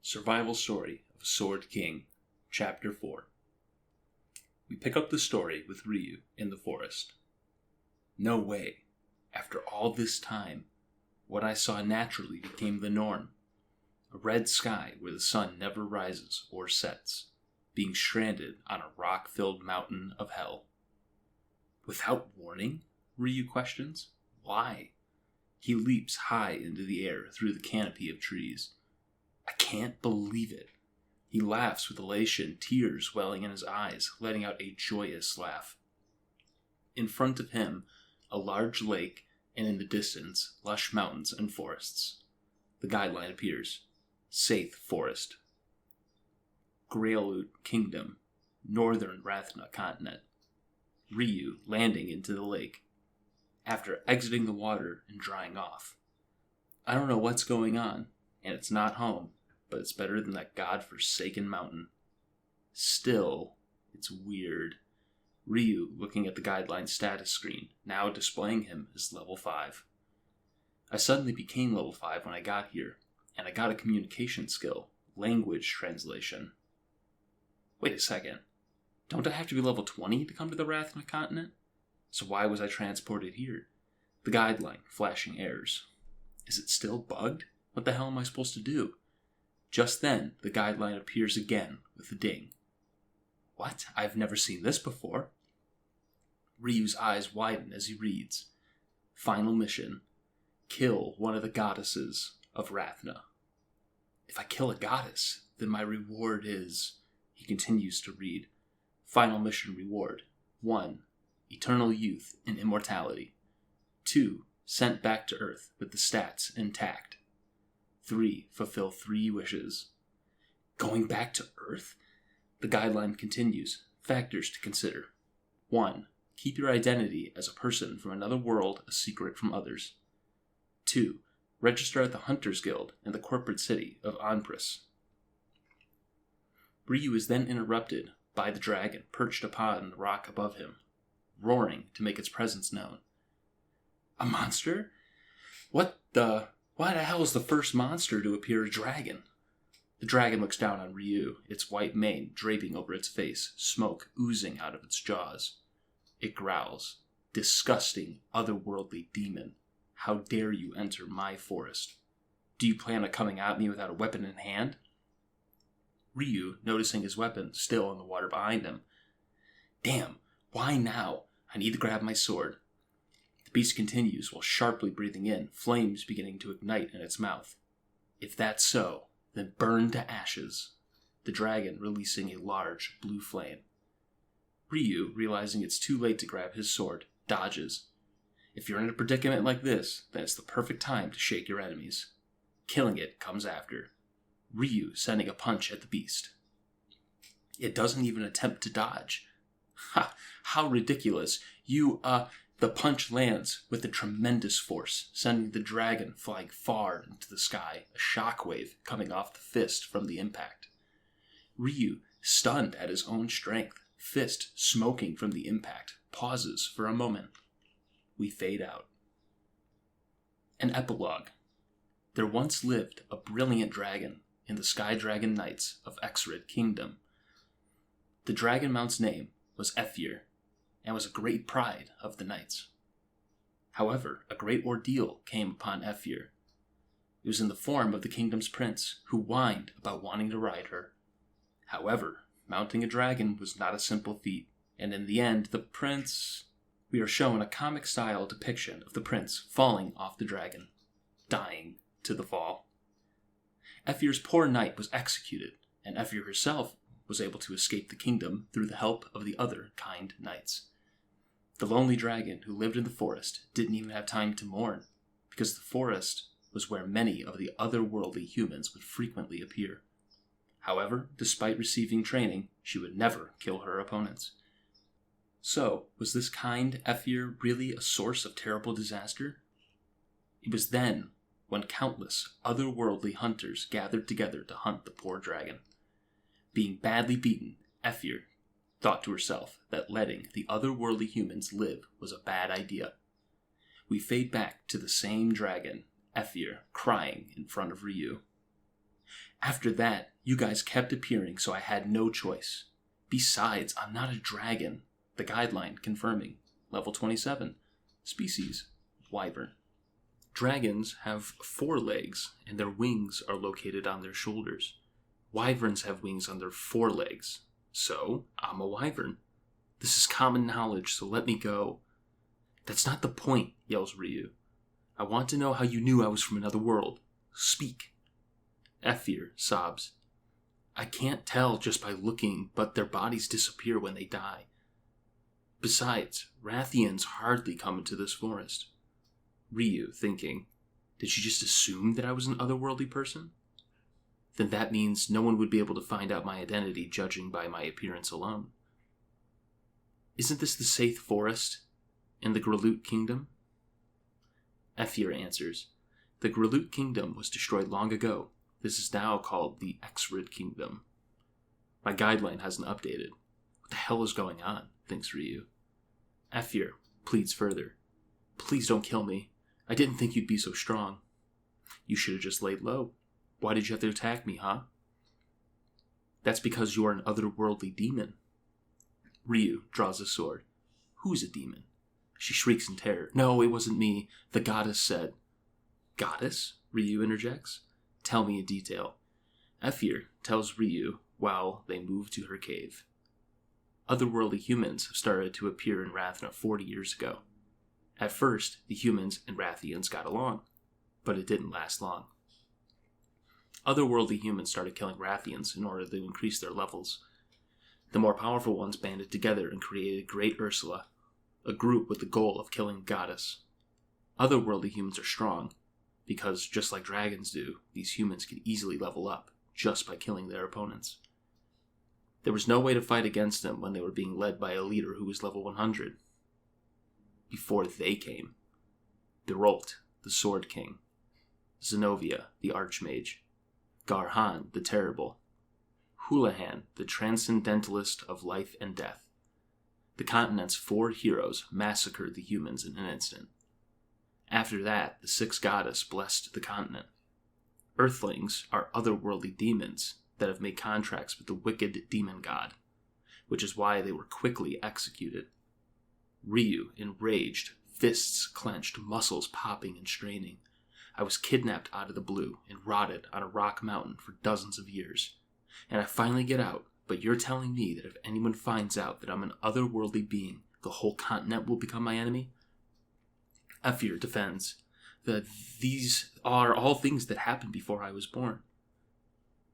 Survival Story of a Sword King, Chapter 4. We pick up the story with Ryu in the forest. No way. After all this time, what I saw naturally became the norm. A red sky where the sun never rises or sets, being stranded on a rock-filled mountain of hell. Without warning? Ryu questions. Why? He leaps high into the air through the canopy of trees. I can't believe it. He laughs with elation, tears welling in his eyes, letting out a joyous laugh. In front of him, a large lake, and in the distance, lush mountains and forests. The guideline appears. Saith Forest. Grailute Kingdom. Northern Rath'na continent. Ryu landing into the lake. After exiting the water and drying off. I don't know what's going on, and it's not home, but it's better than that god-forsaken mountain. Still, it's weird. Ryu looking at the Guideline status screen, now displaying him as level 5. I suddenly became level 5 when I got here, and I got a communication skill, language translation. Wait a second. Don't I have to be level 20 to come to the Rath'na continent? So why was I transported here? The Guideline flashing errors. Is it still bugged? What the hell am I supposed to do? Just then, the Guideline appears again with a ding. What? I've never seen this before. Ryu's eyes widen as he reads. Final mission. Kill one of the goddesses of Rath'na. If I kill a goddess, then my reward is... He continues to read. Final mission reward. 1. Eternal youth and immortality. 2. Sent back to Earth with the stats intact. 3. Fulfill 3 wishes. Going back to Earth? The Guideline continues. Factors to consider. 1. Keep your identity as a person from another world a secret from others. 2. Register at the Hunters Guild in the corporate city of Onpris. Ryu is then interrupted by the dragon perched upon the rock above him, roaring to make its presence known. A monster? Why the hell is the first monster to appear a dragon? The dragon looks down on Ryu, its white mane draping over its face, smoke oozing out of its jaws. It growls, disgusting, otherworldly demon. How dare you enter my forest? Do you plan on coming at me without a weapon in hand? Ryu, noticing his weapon still in the water behind him. Damn, why now? I need to grab my sword. The beast continues while sharply breathing in, flames beginning to ignite in its mouth. If that's so, then burn to ashes. The dragon releasing a large blue flame. Ryu, realizing it's too late to grab his sword, dodges. If you're in a predicament like this, then it's the perfect time to shake your enemies. Killing it comes after. Ryu sending a punch at the beast. It doesn't even attempt to dodge. Ha! How ridiculous. The punch lands with a tremendous force, sending the dragon flying far into the sky, a shockwave coming off the fist from the impact. Ryu, stunned at his own strength, fist smoking from the impact, pauses for a moment. We fade out. An epilogue. There once lived a brilliant dragon in the Sky Dragon Knights of Exrid Kingdom. The dragon mount's name was Ephir, and was a great pride of the knights. However, a great ordeal came upon Ephir. It was in the form of the kingdom's prince, who whined about wanting to ride her. However, mounting a dragon was not a simple feat, and in the end, the prince... We are shown a comic-style depiction of the prince falling off the dragon, dying to the fall. Ephir's poor knight was executed, and Ephir herself was able to escape the kingdom through the help of the other kind knights. The lonely dragon who lived in the forest didn't even have time to mourn, because the forest was where many of the otherworldly humans would frequently appear. However, despite receiving training, she would never kill her opponents. So, was this kind Ephir really a source of terrible disaster? It was then when countless otherworldly hunters gathered together to hunt the poor dragon. Being badly beaten, Ephir thought to herself that letting the otherworldly humans live was a bad idea. We fade back to the same dragon, Ephir, crying in front of Ryu. After that, you guys kept appearing, so I had no choice. Besides, I'm not a dragon. The guideline confirming. Level 27. Species, wyvern. Dragons have 4 legs, and their wings are located on their shoulders. Wyverns have wings on their 4 legs. So, I'm a wyvern. This is common knowledge, so let me go. That's not the point, yells Ryu. I want to know how you knew I was from another world. Speak. Ephir sobs. I can't tell just by looking, but their bodies disappear when they die. Besides, Rathians hardly come into this forest. Ryu, thinking, did she just assume that I was an otherworldly person? Then that means no one would be able to find out my identity judging by my appearance alone. Isn't this the Saith Forest in the Gralut Kingdom? Ephir answers, the Gralut Kingdom was destroyed long ago. This is now called the Exrid Kingdom. My guideline hasn't updated. What the hell is going on? Thinks Ryu. Ephir pleads further. Please don't kill me. I didn't think you'd be so strong. You should have just laid low. Why did you have to attack me, huh? That's because you are an otherworldly demon. Ryu draws a sword. Who's a demon? She shrieks in terror. No, it wasn't me. The goddess said. Goddess? Ryu interjects. Tell me in detail. Ephir tells Ryu while they move to her cave. Otherworldly humans have started to appear in Rath'na 40 years ago. At first, the humans and Rathians got along, but it didn't last long. Otherworldly humans started killing Rathians in order to increase their levels. The more powerful ones banded together and created Great Ursula, a group with the goal of killing the goddess. Otherworldly humans are strong, because just like dragons do, these humans can easily level up just by killing their opponents. There was no way to fight against them when they were being led by a leader who was level 100. Before they came, Birolt, the Sword King, Zenobia, the Archmage, Garhan, the Terrible, Houlihan, the Transcendentalist of Life and Death. The continent's 4 heroes massacred the humans in an instant. After that, the 6 goddess blessed the continent. Earthlings are otherworldly demons that have made contracts with the wicked demon god, which is why they were quickly executed. Ryu, enraged, fists clenched, muscles popping and straining. I was kidnapped out of the blue and rotted on a rock mountain for dozens of years. And I finally get out, but you're telling me that if anyone finds out that I'm an otherworldly being, the whole continent will become my enemy? Ephir defends that these are all things that happened before I was born.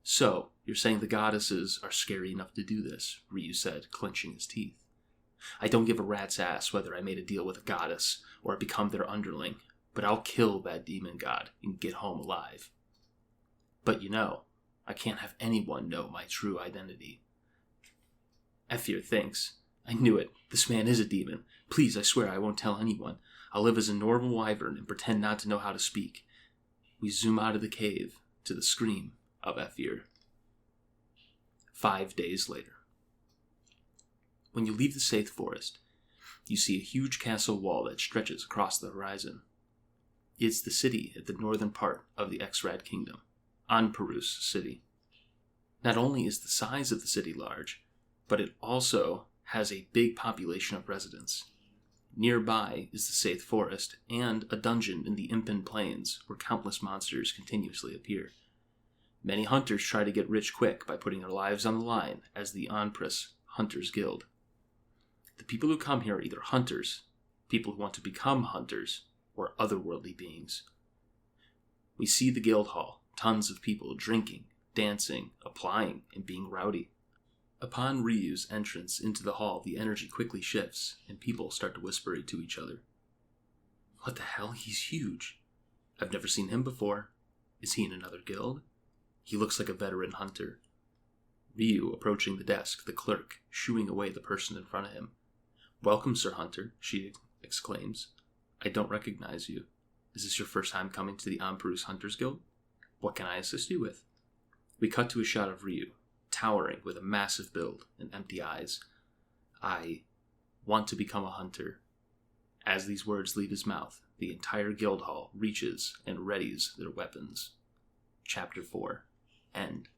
So, you're saying the goddesses are scary enough to do this, Ryu said, clenching his teeth. I don't give a rat's ass whether I made a deal with a goddess or become their underling, but I'll kill that demon god and get home alive. But you know, I can't have anyone know my true identity. Ephir thinks, I knew it. This man is a demon. Please, I swear I won't tell anyone. I'll live as a normal wyvern and pretend not to know how to speak. We zoom out of the cave to the scream of Ephir. 5 days later. When you leave the Saith Forest, you see a huge castle wall that stretches across the horizon. It's the city at the northern part of the Exrad Kingdom, Anparus City. Not only is the size of the city large, but it also has a big population of residents. Nearby is the Saith Forest and a dungeon in the Impen Plains where countless monsters continuously appear. Many hunters try to get rich quick by putting their lives on the line as the Anparus Hunters Guild. The people who come here are either hunters, people who want to become hunters, or otherworldly beings. We see the guild hall, tons of people drinking, dancing, applying, and being rowdy. Upon Ryu's entrance into the hall, the energy quickly shifts, and people start to whisper to each other. What the hell? He's huge. I've never seen him before. Is he in another guild? He looks like a veteran hunter. Ryu approaching the desk, the clerk shooing away the person in front of him. Welcome, Sir Hunter, she exclaims. I don't recognize you. Is this your first time coming to the Anparus Hunters Guild? What can I assist you with? We cut to a shot of Ryu, towering with a massive build and empty eyes. I want to become a hunter. As these words leave his mouth, the entire guild hall reaches and readies their weapons. Chapter 4. end.